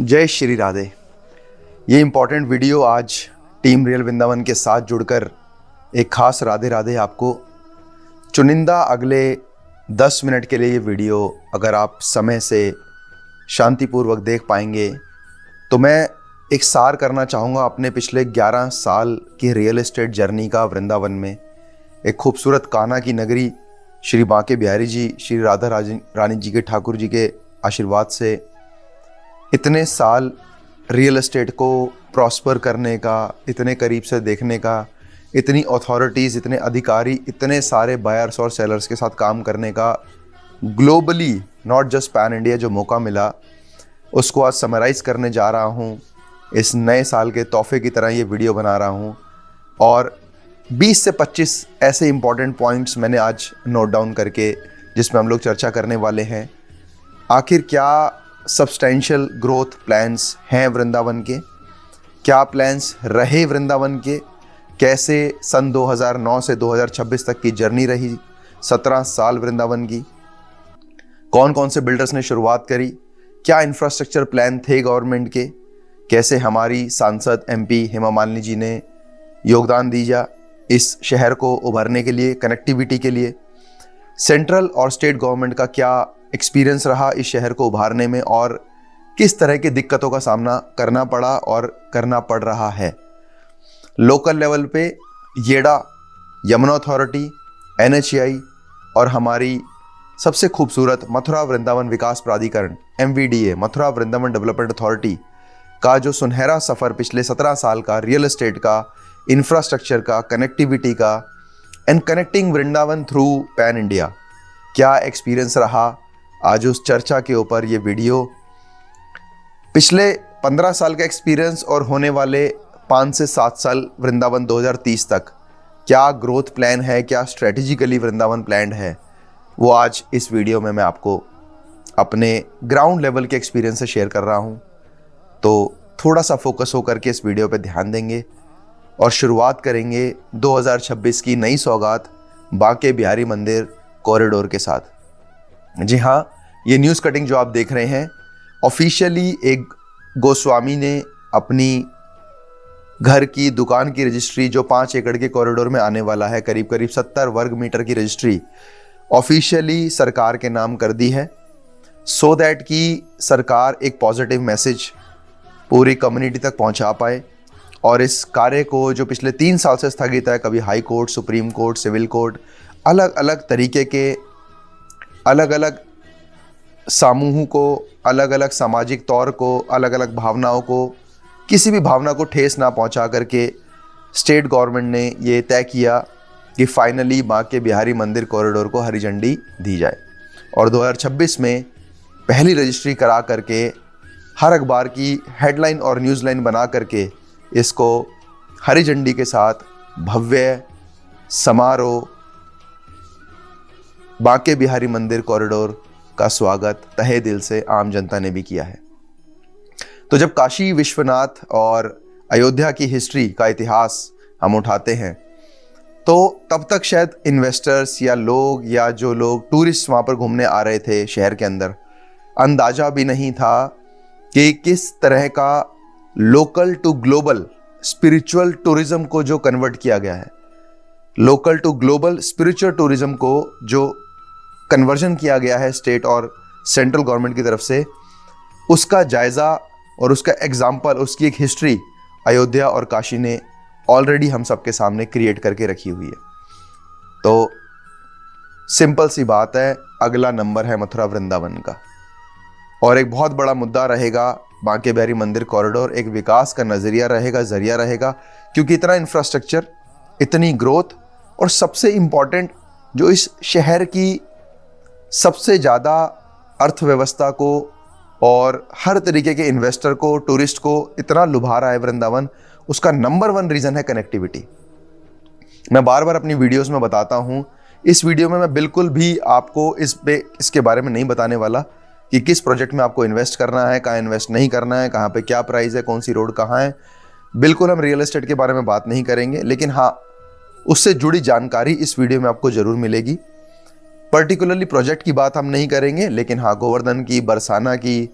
जय श्री राधे। ये important video आज टीम रियल वृंदावन के साथ जुड़कर एक खास राधे राधे आपको चुनिंदा अगले 10 मिनट के लिए ये वीडियो अगर आप समय से शांतिपूर्वक देख पाएंगे तो मैं एक सार करना चाहूँगा अपने पिछले 11 साल की रियल एस्टेट जर्नी का। वृंदावन में एक खूबसूरत कान्हा की नगरी श्री बांके बिहारी जी, श्री राधा रानी जी के ठाकुर जी के आशीर्वाद से इतने साल रियल एस्टेट को प्रॉस्पर करने का, इतने करीब से देखने का, इतनी अथॉरिटीज़, इतने अधिकारी, इतने सारे बायर्स और सेलर्स के साथ काम करने का globally, not just pan India, जो मौका मिला उसको आज समराइज़ करने जा रहा हूँ। इस नए साल के तोहफे की तरह ये वीडियो बना रहा हूँ और 20 से 25 ऐसे इंपॉर्टेंट पॉइंट्स मैंने आज नोट डाउन करके जिसमें हम लोग चर्चा करने वाले हैं। आखिर क्या सब्सटेंशियल ग्रोथ प्लान्स हैं वृंदावन के, क्या प्लान्स रहे वृंदावन के, कैसे सन 2009 से 2026 तक की जर्नी रही, 17 साल वृंदावन की, कौन कौन से बिल्डर्स ने शुरुआत करी, क्या इंफ्रास्ट्रक्चर प्लान थे गवर्नमेंट के, कैसे हमारी सांसद MP हेमा मालिनी जी ने योगदान दिया इस शहर को उभरने के लिए, कनेक्टिविटी के लिए, सेंट्रल और स्टेट गवर्नमेंट का क्या एक्सपीरियंस रहा इस शहर को उभारने में और किस तरह की दिक्कतों का सामना करना पड़ा और करना पड़ रहा है। लोकल लेवल पे येडा, यमुना अथॉरिटी, NHAI और हमारी सबसे खूबसूरत मथुरा वृंदावन विकास प्राधिकरण MVDA, Mathura Vrindavan development authority का जो सुनहरा सफ़र पिछले 17 साल का रियल एस्टेट का, इंफ्रास्ट्रक्चर का, कनेक्टिविटी का and connecting Vrindavan through pan India, क्या एक्सपीरियंस रहा, आज उस चर्चा के ऊपर ये वीडियो। पिछले 15 साल का एक्सपीरियंस और होने वाले 5 से 7 साल वृंदावन 2030 तक क्या ग्रोथ प्लान है, क्या स्ट्रेटेजिकली वृंदावन प्लान है, वो आज इस वीडियो में मैं आपको अपने ग्राउंड लेवल के एक्सपीरियंस से शेयर कर रहा हूँ। तो थोड़ा सा फोकस होकर के इस वीडियो पे ध्यान देंगे और शुरुआत करेंगे 2026 की नई सौगात बांके बिहारी मंदिर कॉरिडोर के साथ। जी हाँ, ये न्यूज़ कटिंग जो आप देख रहे हैं, ऑफिशियली एक गोस्वामी ने अपनी घर की दुकान की रजिस्ट्री जो 5 एकड़ के कॉरिडोर में आने वाला है, करीब करीब 70 वर्ग मीटर की रजिस्ट्री ऑफिशियली सरकार के नाम कर दी है, सो दैट कि सरकार एक पॉजिटिव मैसेज पूरी कम्युनिटी तक पहुंचा पाए और इस कार्य को जो पिछले 3 साल से स्थगित है, कभी high court, supreme court, civil court, अलग अलग तरीके के अलग अलग समूहों को, अलग अलग सामाजिक तौर को, अलग अलग भावनाओं को, किसी भी भावना को ठेस ना पहुंचा करके स्टेट गवर्नमेंट ने ये तय किया कि फाइनली बांके बिहारी मंदिर कॉरिडोर को हरी झंडी दी जाए और 2026 में पहली रजिस्ट्री करा करके हर अखबार की हेडलाइन और न्यूज़ लाइन बना करके इसको हरी झंडी के साथ भव्य समारोह बांके बिहारी मंदिर कॉरिडोर का स्वागत तहे दिल से आम जनता ने भी किया है। तो जब काशी विश्वनाथ और अयोध्या की हिस्ट्री का इतिहास हम उठाते हैं तो तब तक शायद इन्वेस्टर्स या लोग या जो लोग टूरिस्ट वहाँ पर घूमने आ रहे थे शहर के अंदर, अंदाजा भी नहीं था कि किस तरह का local to global spiritual tourism को जो कन्वर्ट किया गया है, local to global spiritual tourism को जो कन्वर्जन किया गया है स्टेट और सेंट्रल गवर्नमेंट की तरफ से, उसका जायज़ा और उसका एग्जाम्पल, उसकी एक हिस्ट्री अयोध्या और काशी ने ऑलरेडी हम सबके सामने क्रिएट करके रखी हुई है। तो सिंपल सी बात है, अगला नंबर है मथुरा वृंदावन का और एक बहुत बड़ा मुद्दा रहेगा बांके बिहारी मंदिर कॉरिडोर, एक विकास का नज़रिया रहेगा, जरिया रहेगा, क्योंकि इतना इंफ्रास्ट्रक्चर, इतनी ग्रोथ और सबसे इम्पॉर्टेंट जो इस शहर की सबसे ज़्यादा अर्थव्यवस्था को और हर तरीके के इन्वेस्टर को, टूरिस्ट को इतना लुभा रहा है वृंदावन, उसका नंबर 1 रीज़न है कनेक्टिविटी। मैं बार बार अपनी वीडियोस में बताता हूँ, इस वीडियो में मैं बिल्कुल भी आपको इसके बारे में नहीं बताने वाला कि किस प्रोजेक्ट में आपको इन्वेस्ट करना है, कहाँ इन्वेस्ट नहीं करना है, कहाँ पे क्या प्राइस है, कौन सी रोड कहाँ है। बिल्कुल हम रियल एस्टेट के बारे में बात नहीं करेंगे, लेकिन हाँ, उससे जुड़ी जानकारी इस वीडियो में आपको ज़रूर मिलेगी। पर्टिकुलरली प्रोजेक्ट की बात हम नहीं करेंगे, लेकिन हाँ गोवर्धन की, बरसाना की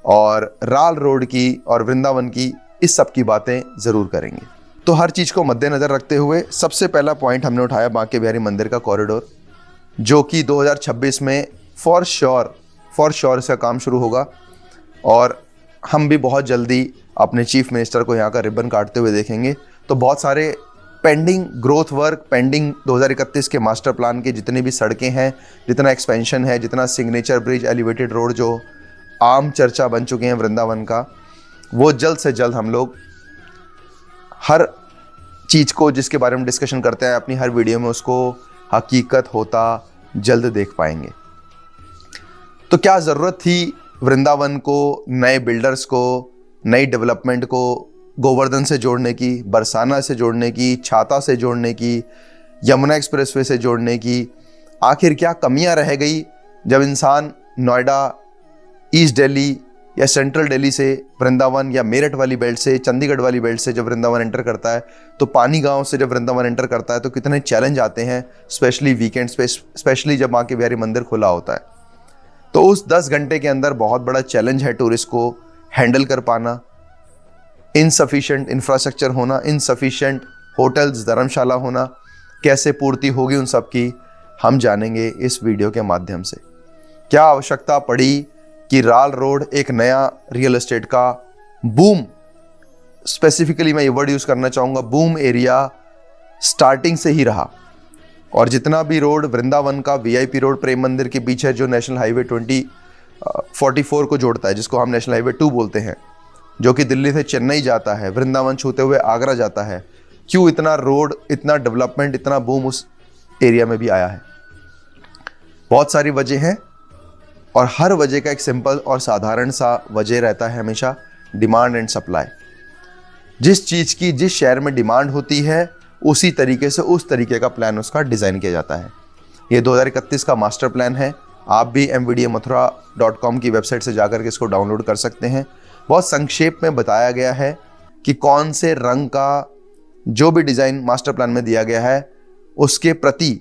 और राल रोड की और वृंदावन की, इस सब की बातें ज़रूर करेंगे। तो हर चीज़ को मद्देनज़र रखते हुए सबसे पहला पॉइंट हमने उठाया बांके बिहारी मंदिर का कॉरिडोर, जो कि 2026 में फॉर श्योर इसका काम शुरू होगा और हम भी बहुत जल्दी अपने चीफ मिनिस्टर को यहाँ का रिबन काटते हुए देखेंगे। तो बहुत सारे पेंडिंग ग्रोथ वर्क, पेंडिंग 2031 के मास्टर प्लान के जितनी भी सड़कें हैं, जितना एक्सपेंशन है, जितना सिग्नेचर ब्रिज, एलिवेटेड रोड जो आम चर्चा बन चुके हैं वृंदावन का, वो जल्द से जल्द हम लोग हर चीज़ को जिसके बारे में डिस्कशन करते हैं अपनी हर वीडियो में उसको हकीकत होता जल्द देख पाएंगे। तो क्या ज़रूरत थी वृंदावन को, नए बिल्डर्स को, नई डेवलपमेंट को गोवर्धन से जोड़ने की, बरसाना से जोड़ने की, छाता से जोड़ने की, यमुना एक्सप्रेसवे से जोड़ने की? आखिर क्या कमियां रह गई जब इंसान नोएडा, ईस्ट दिल्ली या सेंट्रल दिल्ली से वृंदावन, या मेरठ वाली बेल्ट से, चंडीगढ़ वाली बेल्ट से जब वृंदावन एंटर करता है, तो पानी गांव से जब वृंदावन एंटर करता है तो कितने चैलेंज आते हैं, स्पेशली वीकेंड्स पे, स्पेशली जब बांके बिहारी मंदिर खुला होता है। तो उस 10 घंटे के अंदर बहुत बड़ा चैलेंज है टूरिस्ट को हैंडल कर पाना, इनसफिशिएंट इंफ्रास्ट्रक्चर होना, इनसफिशिएंट होटल्स, धर्मशाला होना, कैसे पूर्ति होगी उन सब की हम जानेंगे इस वीडियो के माध्यम से। क्या आवश्यकता पड़ी कि राल रोड एक नया रियल एस्टेट का बूम, स्पेसिफिकली मैं ये वर्ड यूज़ करना चाहूँगा, बूम एरिया स्टार्टिंग से ही रहा, और जितना भी रोड वृंदावन का वीआईपी रोड प्रेम मंदिर के पीछे जो नेशनल हाईवे 44 को जोड़ता है, जिसको हम नेशनल हाईवे 2 बोलते हैं, जो कि दिल्ली से चेन्नई जाता है, वृंदावन छूते हुए आगरा जाता है, क्यों इतना रोड, इतना डेवलपमेंट, इतना बूम उस एरिया में भी आया है? बहुत सारी वजह हैं और हर वजह का एक सिंपल और साधारण सा वजह रहता है हमेशा, डिमांड एंड सप्लाई। जिस चीज़ की जिस शहर में डिमांड होती है उसी तरीके से उस तरीके का प्लान उसका डिज़ाइन किया जाता है। ये 2031 का मास्टर प्लान है। आप भी mvdamathura.com की वेबसाइट से जाकर के इसको डाउनलोड कर सकते हैं। बहुत संक्षेप में बताया गया है कि कौन से रंग का जो भी डिज़ाइन मास्टर प्लान में दिया गया है उसके प्रति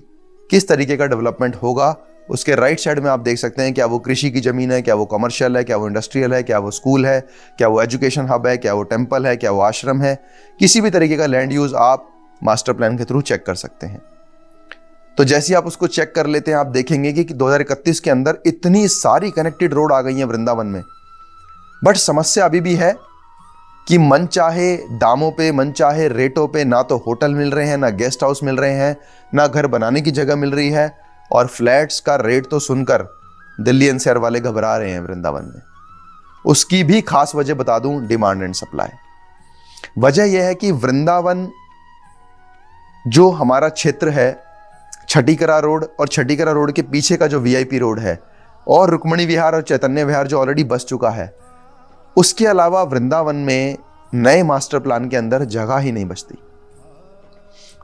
किस तरीके का डेवलपमेंट होगा। उसके राइट साइड में आप देख सकते हैं, क्या वो कृषि की ज़मीन है, क्या वो कमर्शियल है, क्या वो इंडस्ट्रियल है, क्या वो स्कूल है, क्या वो एजुकेशन हब है, क्या वो टेम्पल है, क्या वो आश्रम है। किसी भी तरीके का लैंड यूज़ आप मास्टर प्लान के थ्रू चेक कर सकते हैं। तो जैसे आप उसको चेक कर लेते हैं, आप देखेंगे कि 2031 के अंदर इतनी सारी कनेक्टेड रोड आ गई हैं वृंदावन में, बट समस्या अभी भी है कि मन चाहे दामों पे, मन चाहे रेटों पे ना तो होटल मिल रहे हैं, ना गेस्ट हाउस मिल रहे हैं, ना घर बनाने की जगह मिल रही है, और फ्लैट्स का रेट तो सुनकर दिल्ली एनसीआर वाले घबरा रहे हैं वृंदावन में। उसकी भी खास वजह बता दूं, डिमांड एंड सप्लाई। वजह यह है कि वृंदावन जो हमारा क्षेत्र है, छठीकरा रोड और छठीकरा रोड के पीछे का जो वीआईपी रोड है, और रुक्मणी विहार और चैतन्य विहार जो ऑलरेडी बस चुका है, उसके अलावा वृंदावन में नए मास्टर प्लान के अंदर जगह ही नहीं बचती।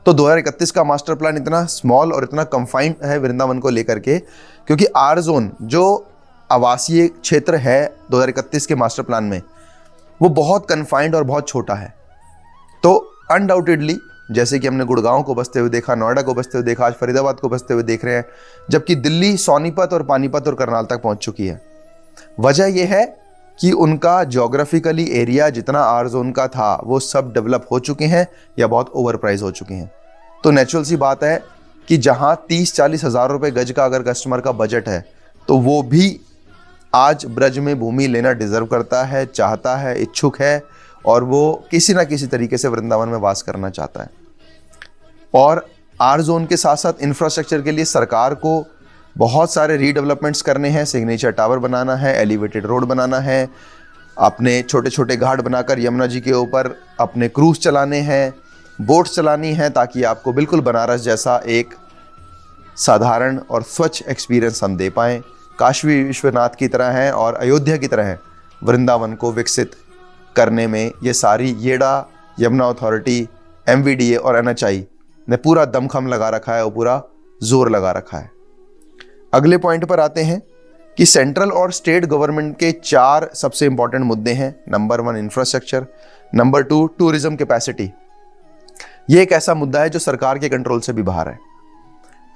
तो 2031 का मास्टर प्लान इतना स्मॉल और इतना कंफाइंड है वृंदावन को लेकर के, क्योंकि आर जोन जो आवासीय क्षेत्र है 2031 के मास्टर प्लान में, वो बहुत कंफाइंड और बहुत छोटा है। तो अनडाउटेडली, जैसे कि हमने गुड़गांव को बसते हुए देखा, नोएडा को बसते हुए देखा, आज फरीदाबाद को बसते हुए देख रहे हैं, जबकि दिल्ली सोनीपत और पानीपत और करनाल तक पहुंच चुकी है। वजह यह है कि उनका ज्योग्राफिकली एरिया जितना आर जोन का था वो सब डेवलप हो चुके हैं या बहुत ओवर प्राइस हो चुके हैं। तो नेचुरल सी बात है कि जहां 30-40 हज़ार रुपये गज का अगर कस्टमर का बजट है, तो वो भी आज ब्रज में भूमि लेना डिजर्व करता है, चाहता है, इच्छुक है, और वो किसी ना किसी तरीके से वृंदावन में वास करना चाहता है। और आर जोन के साथ साथ इंफ्रास्ट्रक्चर के लिए सरकार को बहुत सारे रीडेवलपमेंट्स करने हैं, सिग्नेचर टावर बनाना है, एलिवेटेड रोड बनाना है, अपने छोटे छोटे घाट बनाकर यमुना जी के ऊपर अपने क्रूज चलाने हैं, बोट्स चलानी है, ताकि आपको बिल्कुल बनारस जैसा एक साधारण और स्वच्छ एक्सपीरियंस हम दे पाएँ। काशी विश्वनाथ की तरह हैं और अयोध्या की तरह हैं वृंदावन को विकसित करने में ये सारी येडा, यमुना अथॉरिटी, MVDA और NHI ने पूरा दमखम लगा रखा है और पूरा जोर लगा रखा है। अगले पॉइंट पर आते हैं कि सेंट्रल और स्टेट गवर्नमेंट के 4 सबसे इंपॉर्टेंट मुद्दे हैं। Number 1 infrastructure, number 2 tourism capacity. ये एक ऐसा मुद्दा है जो सरकार के कंट्रोल से भी बाहर है।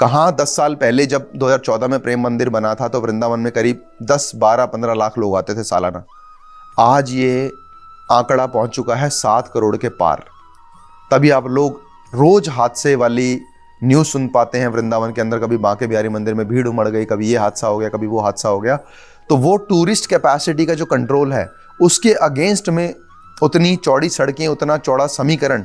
कहाँ 10 साल पहले जब 2014 में प्रेम मंदिर बना था तो वृंदावन में करीब 10, 12, 15 लाख लोग आते थे सालाना। आज ये आंकड़ा पहुंच चुका है 7 करोड़ के पार। तभी आप लोग रोज हादसे वाली न्यूज़ सुन पाते हैं वृंदावन के अंदर, कभी बांके बिहारी मंदिर में भीड़ उमड़ गई, कभी ये हादसा हो गया, कभी वो हादसा हो गया। तो वो टूरिस्ट कैपेसिटी का जो कंट्रोल है उसके अगेंस्ट में उतनी चौड़ी सड़कें, उतना चौड़ा समीकरण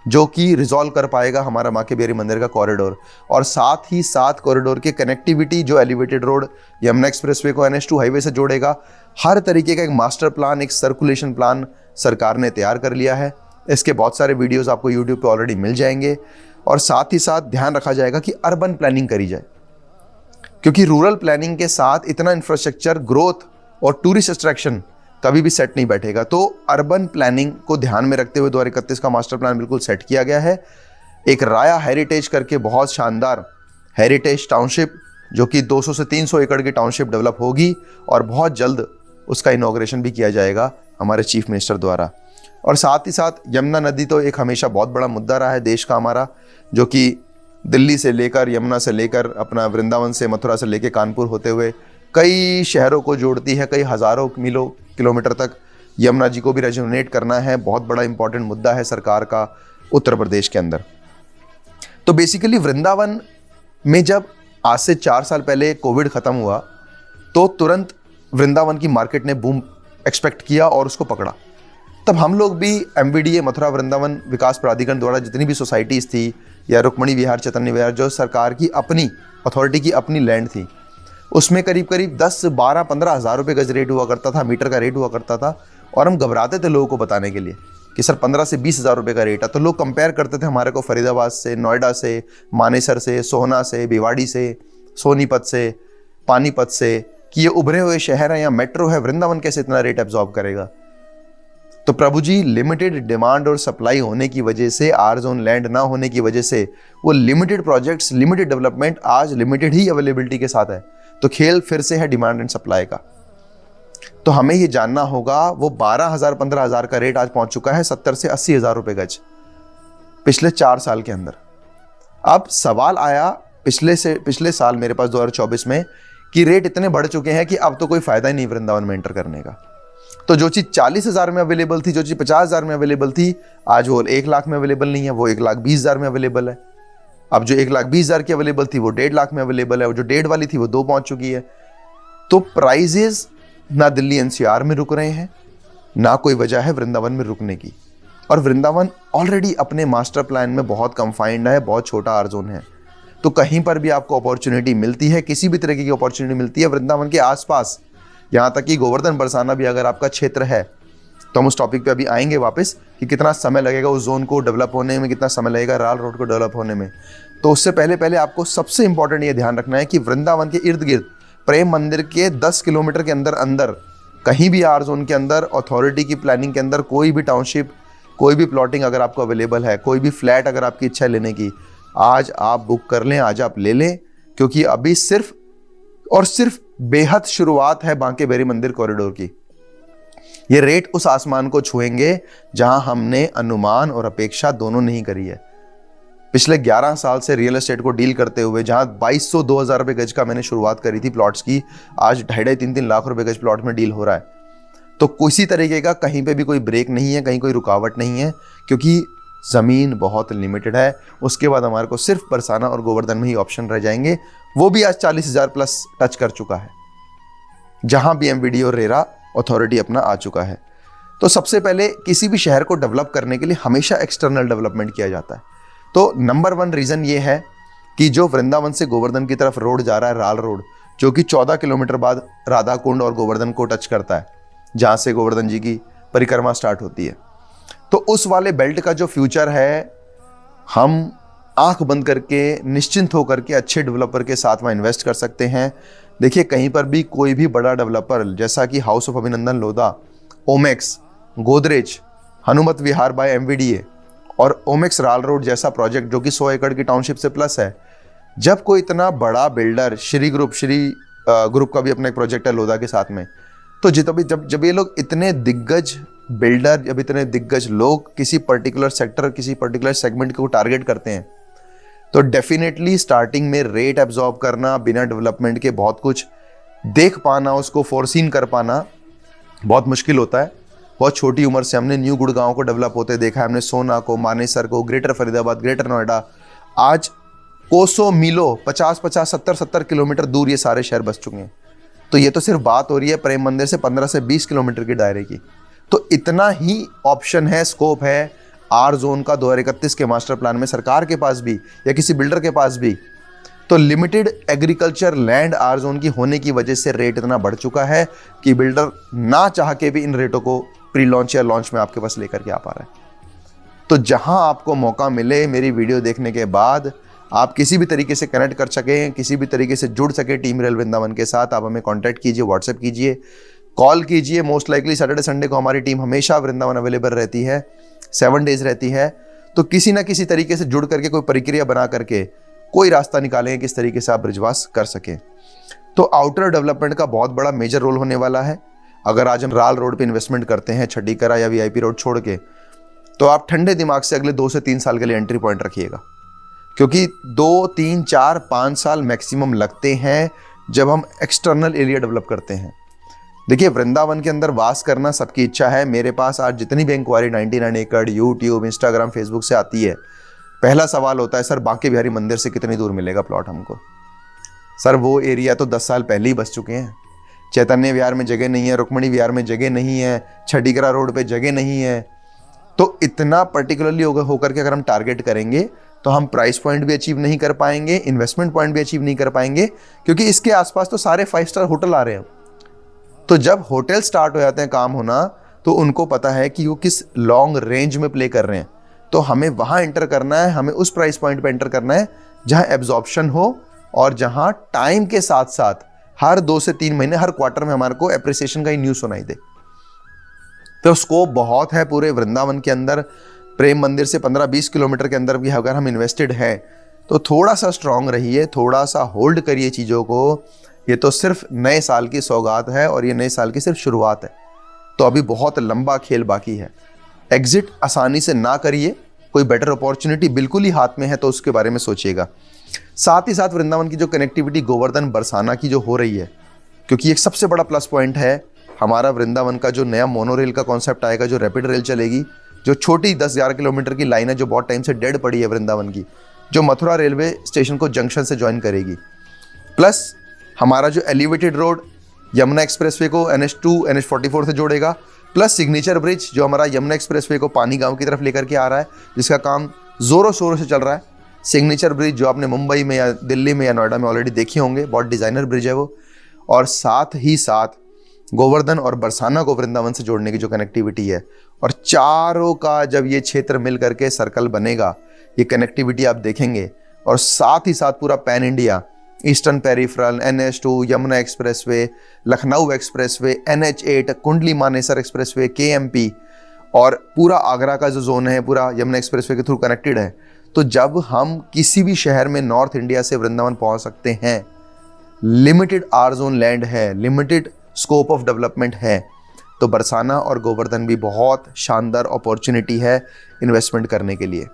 जो कि रिजॉल्व कर पाएगा हमारा बांके बिहारी मंदिर का कॉरिडोर, और साथ ही 7 कॉरिडोर की कनेक्टिविटी जो एलिवेटेड रोड यमुना एक्सप्रेसवे को NH2 हाईवे से जोड़ेगा। हर तरीके का एक मास्टर प्लान, एक सर्कुलेशन प्लान सरकार ने तैयार कर लिया है। इसके बहुत सारे वीडियोस आपको यूट्यूब पे ऑलरेडी मिल जाएंगे। और साथ ही साथ ध्यान रखा जाएगा कि अर्बन प्लानिंग करी जाए, क्योंकि रूरल प्लानिंग के साथ इतना इंफ्रास्ट्रक्चर ग्रोथ और टूरिस्ट अट्रैक्शन कभी भी सेट नहीं बैठेगा। तो अर्बन प्लानिंग को ध्यान में रखते हुए 2031 का मास्टर प्लान बिल्कुल सेट किया गया है। एक राया हेरिटेज करके बहुत शानदार हेरिटेज टाउनशिप जो कि 200 से 300 एकड़ की टाउनशिप डेवलप होगी, और बहुत जल्द उसका इनॉग्रेशन भी किया जाएगा हमारे चीफ मिनिस्टर द्वारा। और साथ ही साथ यमुना नदी तो एक हमेशा बहुत बड़ा मुद्दा रहा है देश का हमारा, जो कि दिल्ली से लेकर, यमुना से लेकर, अपना वृंदावन से, मथुरा से लेकर कानपुर होते हुए कई शहरों को जोड़ती है। कई हज़ारों किलोमीटर तक यमुना जी को भी रेजोनेट करना है। बहुत बड़ा इंपॉर्टेंट मुद्दा है सरकार का उत्तर प्रदेश के अंदर। तो बेसिकली वृंदावन में जब आज से 4 साल पहले कोविड ख़त्म हुआ तो तुरंत वृंदावन की मार्केट ने बूम एक्सपेक्ट किया और उसको पकड़ा। तब हम लोग भी MVDA मथुरा वृंदावन विकास प्राधिकरण द्वारा जितनी भी सोसाइटीज़ थी, या रुक्मणी विहार, चैतन्य विहार, जो सरकार की अपनी अथॉरिटी की अपनी लैंड थी, उसमें करीब करीब 10, 12, 15 हज़ार रुपये गज रेट हुआ करता था, मीटर का रेट हुआ करता था। और हम घबराते थे लोगों को बताने के लिए कि सर 15 से 20 हज़ार रुपये का रेट है। तो लोग कंपेयर करते थे हमारे को फरीदाबाद से, नोएडा से, मानेसर से, सोहना से, भिवाड़ी से, सोनीपत से, पानीपत से, कि ये उभरे हुए शहर हैं या मेट्रो है, वृंदावन कैसे इतना रेट एब्जॉर्ब करेगा। तो प्रभु जी, लिमिटेड डिमांड और सप्लाई होने की वजह से, आर जोन लैंड ना होने की वजह से, वो लिमिटेड प्रोजेक्ट्स, लिमिटेड डेवलपमेंट आज लिमिटेड ही अवेलेबिलिटी के साथ है। तो खेल फिर से है डिमांड एंड सप्लाई का। तो हमें ये जानना होगा, वो 12,000, 15,000 का रेट आज पहुंच चुका है 70 से 80 हज़ार रुपये गज पिछले 4 साल के अंदर। अब सवाल आया पिछले साल मेरे पास 2024 में कि रेट इतने बढ़ चुके हैं कि अब तो कोई फायदा ही नहीं वृंदावन में एंटर करने का। तो जो चीज़ 40,000 में अवेलेबल थी, जो चीज़ 50,000 में अवेलेबल थी, आज वो 1 लाख में अवेलेबल नहीं है, वो 1,20,000 में अवेलेबल है। अब जो 1,20,000 की अवेलेबल थी वो 1.5 लाख में अवेलेबल है, और जो 1.5 वाली थी वो 2 पहुंच चुकी है। तो प्राइजेस ना दिल्ली NCR में रुक रहे हैं, ना कोई वजह है वृंदावन में रुकने की। और वृंदावन ऑलरेडी अपने मास्टर प्लान में बहुत कंफाइंड है, बहुत छोटा आर जोन है। तो कहीं पर भी आपको अपॉर्चुनिटी मिलती है, किसी भी तरीके की अपॉर्चुनिटी मिलती है वृंदावन के आसपास, यहाँ तक कि गोवर्धन बरसाना भी अगर आपका क्षेत्र है, तो हम उस टॉपिक पे अभी आएंगे वापस कि कितना समय लगेगा उस जोन को डेवलप होने में, कितना समय लगेगा राल रोड को डेवलप होने में। तो उससे पहले आपको सबसे इंपॉर्टेंट ये ध्यान रखना है कि वृंदावन के इर्द गिर्द प्रेम मंदिर के 10 किलोमीटर के अंदर कहीं भी आर जोन के अंदर, अथॉरिटी की प्लानिंग के अंदर, कोई भी टाउनशिप, कोई भी प्लॉटिंग अगर आपको अवेलेबल है, कोई भी फ्लैट अगर आपकी इच्छा है लेने की, आज आप बुक कर लें, आज आप ले लें। क्योंकि अभी सिर्फ और सिर्फ बेहद शुरुआत है बांके बिहारी मंदिर कॉरिडोर की। ये रेट उस आसमान को छुएंगे जहां हमने अनुमान और अपेक्षा दोनों नहीं करी है। पिछले 11 साल से रियल एस्टेट को डील करते हुए, जहां 2200, 2000 रुपये गज का मैंने शुरुआत करी थी प्लॉट्स की, आज 2.5, 3 लाख रुपए गज प्लॉट में डील हो रहा है। तो किसी तरीके का कहीं पे भी कोई ब्रेक नहीं है, कहीं कोई रुकावट नहीं है, क्योंकि ज़मीन बहुत लिमिटेड है। उसके बाद हमारे को सिर्फ बरसाना और गोवर्धन में ही ऑप्शन रह जाएंगे, वो भी आज 40,000 प्लस टच कर चुका है, जहां भी MVDA और रेरा अथॉरिटी अपना आ चुका है। तो सबसे पहले किसी भी शहर को डेवलप करने के लिए हमेशा एक्सटर्नल डेवलपमेंट किया जाता है। तो नंबर 1 रीज़न ये है कि जो वृंदावन से गोवर्धन की तरफ रोड जा रहा है, राल रोड, जो कि 14 किलोमीटर बाद राधा कुंड और गोवर्धन को टच करता है, जहाँ से गोवर्धन जी की परिक्रमा स्टार्ट होती है। तो उस वाले बेल्ट का जो फ्यूचर है, हम आंख बंद करके, निश्चिंत होकर के अच्छे डेवलपर के साथ में इन्वेस्ट कर सकते हैं। देखिए, कहीं पर भी कोई भी बड़ा डेवलपर, जैसा कि हाउस ऑफ अभिनंदन लोधा, ओमेक्स, गोदरेज, हनुमत विहार बाय MVDA और ओमेक्स राल रोड जैसा प्रोजेक्ट जो कि 100 एकड़ की टाउनशिप से प्लस है, जब कोई इतना बड़ा बिल्डर, श्री ग्रुप का भी अपना एक प्रोजेक्ट है लोधा के साथ में, तो जब ये लोग इतने दिग्गज बिल्डर, जब इतने दिग्गज लोग किसी पर्टिकुलर सेक्टर, किसी पर्टिकुलर सेगमेंट को टारगेट करते हैं, तो डेफिनेटली स्टार्टिंग में रेट एब्जॉर्ब करना, बिना डेवलपमेंट के बहुत कुछ देख पाना, उसको फोरसीन कर पाना बहुत मुश्किल होता है। बहुत छोटी उम्र से हमने न्यू गुड़गांव को डेवलप होते देखा है, हमने सोना को, मानेसर को, ग्रेटर फरीदाबाद, ग्रेटर नोएडा, आज कोसों मीलों 50-50, 70-70 किलोमीटर दूर ये सारे शहर बस चुके हैं। तो ये तो सिर्फ बात हो रही है प्रेम मंदिर से 15 से 20 किलोमीटर के दायरे की। तो इतना ही ऑप्शन है, स्कोप है आर जोन का 2031 के मास्टर प्लान में सरकार के पास भी या किसी बिल्डर के पास भी। तो limited agriculture land or zone की होने की वजह से रेट इतना बढ़ चुका है कि बिल्डर ना चाह के भी इन रेटों को प्री लॉन्च या लॉन्च में आपके पास लेकर के आ पा रहा है। तो जहां आपको मौका मिले, मेरी वीडियो देखने के बाद आप किसी भी तरीके से कनेक्ट कर सकें, किसी भी तरीके से जुड़ सके टीम रियल वृंदावन के साथ, आप हमें कॉन्टैक्ट कीजिए, व्हाट्सएप कीजिए, कॉल कीजिए। मोस्ट लाइकली सैटरडे संडे को हमारी टीम हमेशा वृंदावन अवेलेबल रहती है, 7 डेज रहती है। तो किसी ना किसी तरीके से जुड़ करके कोई प्रक्रिया बना करके कोई रास्ता निकालेंगे किस तरीके से आप ब्रिजवास कर सकें। तो आउटर डेवलपमेंट का बहुत बड़ा मेजर रोल होने वाला है। अगर आज हम राल रोड पे इन्वेस्टमेंट करते हैं, छड्डीकरा या वीआईपी रोड छोड़ के, तो आप ठंडे दिमाग से अगले 2 से 3 साल के लिए एंट्री पॉइंट रखिएगा, क्योंकि 2, 3, 4, 5 साल मैक्सिमम लगते हैं जब हम एक्सटर्नल एरिया डेवलप करते हैं। देखिए, वृंदावन के अंदर वास करना सबकी इच्छा है। मेरे पास आज जितनी भी इंक्वायरी 99 एकड़ यूट्यूब, इंस्टाग्राम, फेसबुक से आती है, पहला सवाल होता है, सर बांके बिहारी मंदिर से कितनी दूर मिलेगा प्लॉट हमको? सर वो एरिया तो 10 साल पहले ही बस चुके हैं। चैतन्य विहार में जगह नहीं है, रुक्मणी विहार में जगह नहीं है, छड्डीकरा रोड पे जगह नहीं है। तो इतना पर्टिकुलरली होकर के अगर हम टारगेट करेंगे तो हम प्राइस पॉइंट भी अचीव नहीं कर पाएंगे, इन्वेस्टमेंट पॉइंट भी अचीव नहीं कर पाएंगे, क्योंकि इसके आसपास तो सारे 5 स्टार होटल आ रहे हैं। तो जब होटल स्टार्ट हो जाते हैं काम होना, तो उनको पता है कि वो किस लॉन्ग रेंज में प्ले कर रहे हैं। तो हमें वहाँ एंटर करना है, हमें उस प्राइस पॉइंट पे एंटर करना है जहाँ एब्जॉर्प्शन हो और जहाँ टाइम के साथ साथ हर 2 से 3 महीने, हर क्वार्टर में हमारे को एप्रिसिएशन का ही न्यूज़ सुनाई दे। तो स्कोप बहुत है पूरे वृंदावन के अंदर। प्रेम मंदिर से 15-20 किलोमीटर के अंदर भी अगर हम इन्वेस्टेड हैं, तो थोड़ा सा स्ट्रांग रहिए, थोड़ा सा होल्ड करिए चीज़ों को। ये तो सिर्फ नए साल की सौगात है और ये नए साल की सिर्फ शुरुआत है। तो अभी बहुत लंबा खेल बाकी है। एग्जिट आसानी से ना करिए, कोई बेटर अपॉर्चुनिटी बिल्कुल ही हाथ में है तो उसके बारे में सोचिएगा। साथ ही साथ वृंदावन की जो कनेक्टिविटी गोवर्धन बरसाना की जो हो रही है, क्योंकि एक सबसे बड़ा प्लस पॉइंट है हमारा वृंदावन का जो नया मोनोरेल का कॉन्सेप्ट आएगा, जो रैपिड रेल चलेगी, जो छोटी 10-11 किलोमीटर की लाइन है जो बहुत टाइम से डेड पड़ी है वृंदावन की, जो मथुरा रेलवे स्टेशन को जंक्शन से ज्वाइन करेगी, प्लस हमारा जो एलिवेटेड रोड यमुना एक्सप्रेसवे को NH2 NH44 से जोड़ेगा, प्लस सिग्नेचर ब्रिज जो हमारा यमुना एक्सप्रेसवे को पानी गांव की तरफ लेकर के आ रहा है, जिसका काम जोरों शोरों से चल रहा है। सिग्नेचर ब्रिज जो आपने मुंबई में या दिल्ली में या नोएडा में ऑलरेडी देखे होंगे, बहुत डिज़ाइनर ब्रिज है वो। और साथ ही साथ गोवर्धन और बरसाना को वृंदावन से जोड़ने की जो कनेक्टिविटी है, और चारों का जब ये क्षेत्र मिल करके सर्कल बनेगा, ये कनेक्टिविटी आप देखेंगे। और साथ ही साथ पूरा pan India, eastern peripheral, NH2, Yamuna expressway, Lucknow expressway, NH8, Kundli Manesar expressway, KMP, और पूरा आगरा का जो जोन है पूरा यमुना एक्सप्रेसवे के थ्रू कनेक्टेड है। तो जब हम किसी भी शहर में नॉर्थ इंडिया से वृंदावन पहुंच सकते हैं, लिमिटेड आर जोन लैंड है, लिमिटेड स्कोप ऑफ डेवलपमेंट है, तो बरसाना और गोवर्धन भी बहुत शानदार अपॉर्चुनिटी है इन्वेस्टमेंट करने के लिए।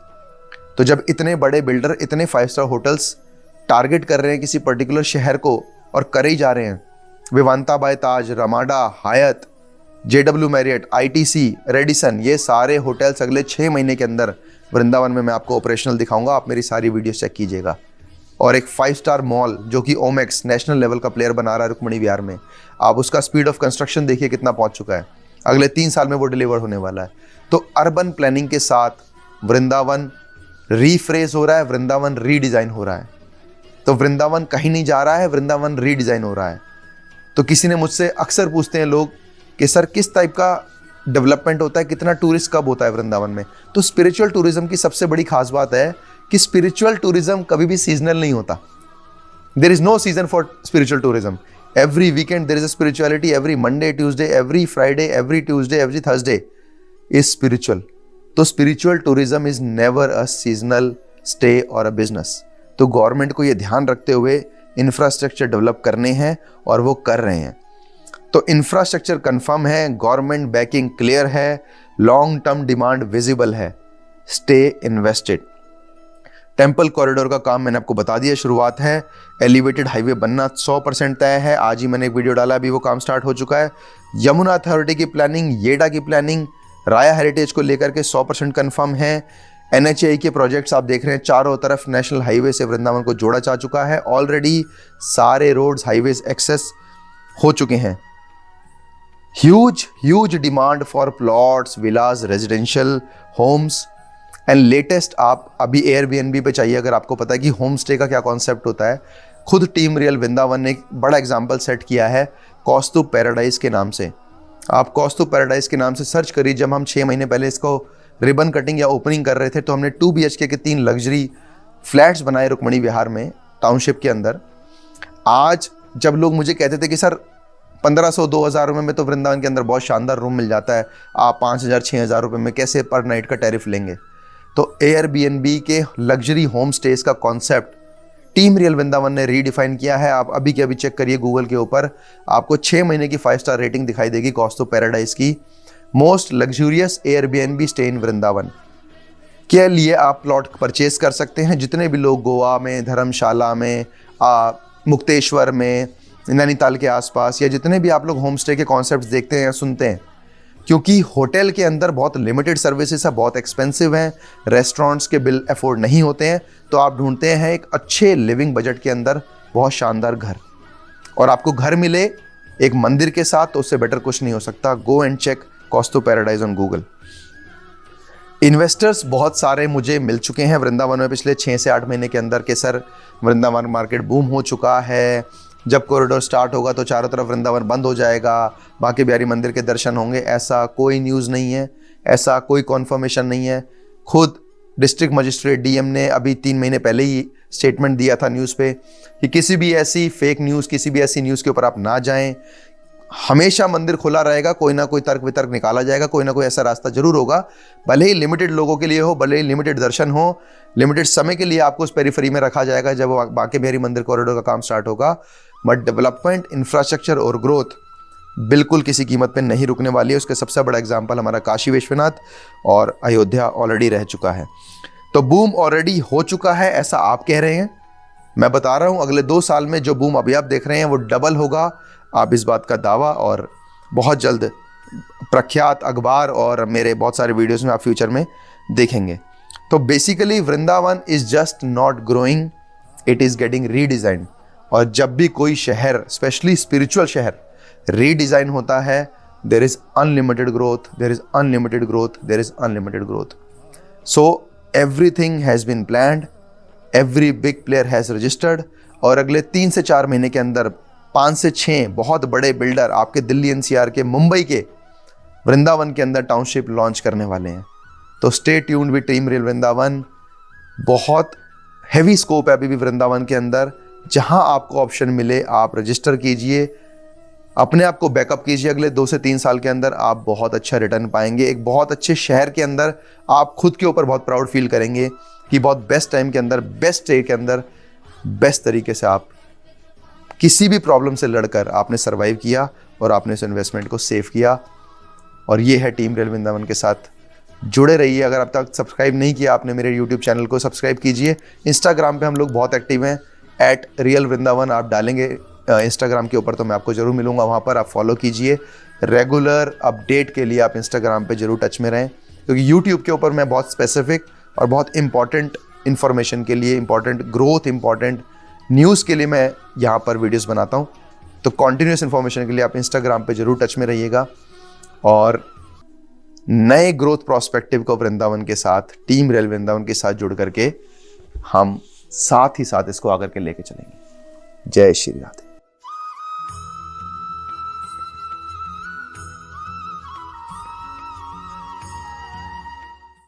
तो जब इतने बड़े बिल्डर इतने 5 स्टार होटल्स टारगेट कर रहे हैं किसी पर्टिकुलर शहर को और करे ही जा रहे हैं, विवांता बाय ताज, रमाडा, हायत, JW मैरियट, ITC, रेडिसन, ये सारे होटल्स अगले 6 महीने के अंदर वृंदावन में मैं आपको ऑपरेशनल दिखाऊंगा। आप मेरी सारी वीडियो चेक कीजिएगा। और एक 5 स्टार मॉल जो कि ओमेक्स नेशनल लेवल का प्लेयर बना रहा है रुक्मणी विहार में, आप उसका स्पीड ऑफ कंस्ट्रक्शन देखिए कितना पहुंच चुका है। अगले 3 साल में वो डिलीवर होने वाला है। तो अर्बन प्लानिंग के साथ वृंदावन रीफ्रेज हो रहा है, वृंदावन रीडिज़ाइन हो रहा है। तो वृंदावन कहीं नहीं जा रहा है, वृंदावन रीडिज़ाइन हो रहा है। तो किसी ने मुझसे अक्सर पूछते हैं लोग कि सर किस टाइप का डेवलपमेंट होता है, कितना टूरिस्ट कब होता है वृंदावन में? तो स्पिरिचुअल टूरिज्म की सबसे बड़ी खास बात है कि स्पिरिचुअल टूरिज्म कभी भी सीजनल नहीं होता। There is no season for spiritual tourism. Every weekend there is a spirituality, every Monday, Tuesday, every Friday, every Tuesday, every Thursday is spiritual. तो spiritual tourism is never a seasonal stay और a business. तो government को ये ध्यान रखते हुए infrastructure develop करने हैं और वो कर रहे हैं। तो इंफ्रास्ट्रक्चर कंफर्म है, गवर्नमेंट बैकिंग क्लियर है, लॉन्ग टर्म डिमांड विजिबल है। Stay invested. टेम्पल कॉरिडोर का काम मैंने आपको बता दिया, शुरुआत है। एलिवेटेड हाईवे बनना 100% तय है, आज ही मैंने एक वीडियो डाला, अभी वो काम स्टार्ट हो चुका है। यमुना अथॉरिटी की प्लानिंग, येडा की प्लानिंग, राया हेरिटेज को लेकर के 100% कन्फर्म है। NHAI के प्रोजेक्ट्स आप देख रहे हैं, चारों तरफ नेशनल हाईवे से वृंदावन को जोड़ा जा चुका है। ऑलरेडी सारे रोड्स, हाईवेज एक्सेस हो चुके हैं। Huge demand for plots, Vilas, residential homes and latest आप अभी एयरबीएनबी पे चाहिए। अगर आपको पता है कि होम स्टे का क्या कॉन्सेप्ट होता है, खुद टीम रियल वृंदावन ने एक बड़ा एग्जाम्पल सेट किया है कौस्तुभ पैराडाइज के नाम से। आप कौस्तुभ पैराडाइज के नाम से सर्च करिए। जब हम 6 महीने पहले इसको रिबन कटिंग या ओपनिंग कर रहे थे तो हमने 2 BHK के 3 लग्जरी फ्लैट्स बनाए रुक्मणी विहार में, टाउनशिप के अंदर। आज जब लोग मुझे कहते थे कि सर 1500-2000 रुपये में तो वृंदावन के अंदर बहुत शानदार रूम मिल जाता है, आप 5000-6000 रुपये में कैसे पर नाइट का टैरिफ लेंगे? तो एयरबीएनबी के लग्जरी होम स्टेज का कॉन्सेप्ट टीम रियल वृंदावन ने रीडिफाइन किया है। आप अभी के अभी चेक करिए गूगल के ऊपर, आपको 6 महीने की 5 स्टार रेटिंग दिखाई देगी कौस्तुभ पैराडाइज की। Most luxurious Airbnb stay in Vrindavan के लिए आप प्लॉट परचेज कर सकते हैं। जितने भी लोग गोवा में, धर्मशाला में, मुक्तेश्वर में, नैनीताल के आसपास, या जितने भी आप लोग होम स्टे के कॉन्सेप्ट्स देखते हैं या सुनते हैं, क्योंकि होटल के अंदर बहुत लिमिटेड सर्विसेज है, बहुत एक्सपेंसिव हैं, रेस्टोरेंट्स के बिल अफोर्ड नहीं होते हैं, तो आप ढूंढते हैं एक अच्छे लिविंग बजट के अंदर बहुत शानदार घर, और आपको घर मिले एक मंदिर के साथ, तो उससे बेटर कुछ नहीं हो सकता। Go and check Kaustubh paradise on Google. Investors बहुत सारे मुझे मिल चुके हैं वृंदावन में पिछले 6 से 8 महीने के अंदर के सर वृंदावन मार्केट बूम हो चुका है, जब कॉरिडोर स्टार्ट होगा तो चारों तरफ वृंदावन बंद हो जाएगा, बांके बिहारी मंदिर के दर्शन होंगे। ऐसा कोई न्यूज़ नहीं है, ऐसा कोई कॉन्फर्मेशन नहीं है। खुद डिस्ट्रिक्ट मजिस्ट्रेट डीएम ने अभी 3 महीने पहले ही स्टेटमेंट दिया था न्यूज़ पे कि किसी भी ऐसी फेक न्यूज़, किसी भी ऐसी न्यूज़ के ऊपर आप ना जाएं। हमेशा मंदिर खुला रहेगा, कोई ना कोई तर्क वितर्क निकाला जाएगा, कोई ना कोई ऐसा रास्ता जरूर होगा, भले ही लिमिटेड लोगों के लिए हो, भले ही लिमिटेड दर्शन हो, लिमिटेड समय के लिए आपको उस पेरीफेरी में रखा जाएगा जब बांके बिहारी मंदिर कॉरिडोर का काम स्टार्ट होगा। बट डेवलपमेंट, इंफ्रास्ट्रक्चर और ग्रोथ बिल्कुल किसी कीमत पे नहीं रुकने वाली है। उसका सबसे बड़ा एग्जाम्पल हमारा काशी विश्वनाथ और अयोध्या ऑलरेडी रह चुका है। तो बूम ऑलरेडी हो चुका है ऐसा आप कह रहे हैं, मैं बता रहा हूं अगले 2 साल में जो बूम अभी आप देख रहे हैं वो डबल होगा। आप इस बात का दावा और बहुत जल्द प्रख्यात अखबार और मेरे बहुत सारे वीडियोस में आप फ्यूचर में देखेंगे। तो basically Vrindavan is just not growing, it is getting redesign. और जब भी कोई शहर, स्पेशली स्पिरिचुअल शहर, रीडिज़ाइन होता है, there is unlimited growth, there is unlimited growth, there is unlimited growth. So everything has been planned, every big player has registered, और अगले 3 से 4 महीने के अंदर 5 से 6 बहुत बड़े बिल्डर आपके दिल्ली NCR के, मुंबई के वृंदावन के अंदर टाउनशिप लॉन्च करने वाले हैं। तो stay tuned with team real Vrindavan. बहुत हैवी स्कोप है अभी भी वृंदावन के अंदर। जहां आपको ऑप्शन मिले आप रजिस्टर कीजिए, अपने आप को बैकअप कीजिए। अगले 2 से 3 साल के अंदर आप बहुत अच्छा रिटर्न पाएंगे। एक बहुत अच्छे शहर के अंदर आप खुद के ऊपर बहुत प्राउड फील करेंगे कि बहुत बेस्ट टाइम के अंदर, बेस्ट डे के अंदर, बेस्ट तरीके से आप किसी भी प्रॉब्लम से लड़कर आपने सर्वाइव किया और आपने इस इन्वेस्टमेंट को सेव किया। और ये है टीम रियल वृंदावन के साथ जुड़े रहिए। अगर अब तक सब्सक्राइब नहीं किया आपने मेरे यूट्यूब चैनल को, सब्सक्राइब कीजिए। इंस्टाग्राम पे हम लोग बहुत एक्टिव हैं, @RealVrindavan आप डालेंगे इंस्टाग्राम के ऊपर तो मैं आपको ज़रूर मिलूंगा, वहाँ पर आप फॉलो कीजिए। रेगुलर अपडेट के लिए आप इंस्टाग्राम पे ज़रूर टच में रहें, क्योंकि यूट्यूब के ऊपर मैं बहुत स्पेसिफिक और बहुत इंपॉर्टेंट इन्फॉर्मेशन के लिए, इंपॉर्टेंट ग्रोथ, इंपॉर्टेंट न्यूज़ के लिए मैं यहाँ पर वीडियोज़ बनाता हूँ। तो कॉन्टीन्यूस इन्फॉर्मेशन के लिए आप इंस्टाग्राम पे ज़रूर टच में रहिएगा। और नए ग्रोथ प्रोस्पेक्टिव को वृंदावन के साथ, टीम रियल वृंदावन के साथ जुड़ करके हम साथ ही साथ इसको आकर के लेके चलेंगे। जय श्री राधे।